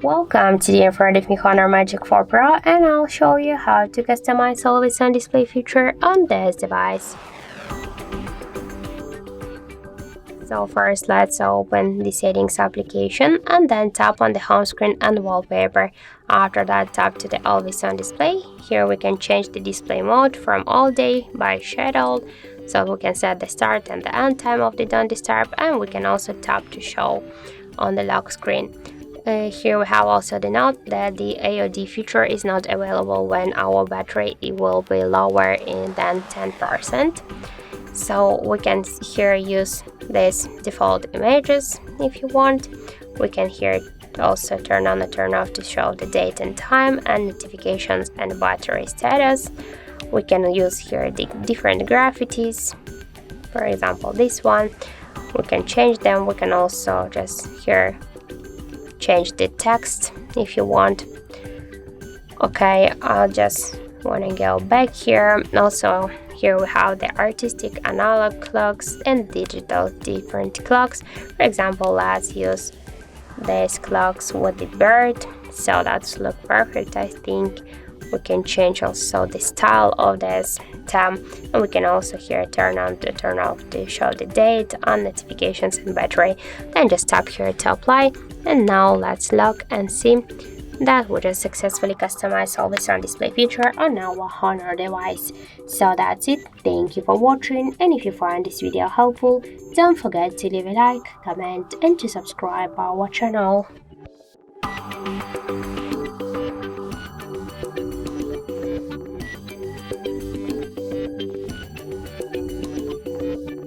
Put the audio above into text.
Welcome to the in front of me HONOR Magic4 Pro, and I'll show you how to customize always on display feature on this device. So first let's open the settings application and then tap on the home screen and wallpaper. After that, tap to the always on display. Here we can change the display mode from all day by scheduled, so we can set the start and the end time of the don't disturb, and we can also tap to show on the lock screen. Here we have also the note that the AOD feature is not available when our battery will be lower than 10%. So we can here use these default images if you want. We can here also turn on and turn off to show the date and time and notifications and battery status. We can use here the different graffitis, for example this one. We can change them. We can also just here change the text if you want. Okay, I'll just want to go back here. Also here we have the artistic analog clocks and digital different clocks. For example, let's use these clocks with the bird, so that's look perfect. I think we can change also the style of this tab, and we can also here turn on to turn off to show the date and notifications and battery. Then just tap here to apply, and now let's look and see that we just successfully customized always on display feature on our HONOR device. So that's it. Thank you for watching, and if you find this video helpful, don't forget to leave a like, comment and to subscribe our channel.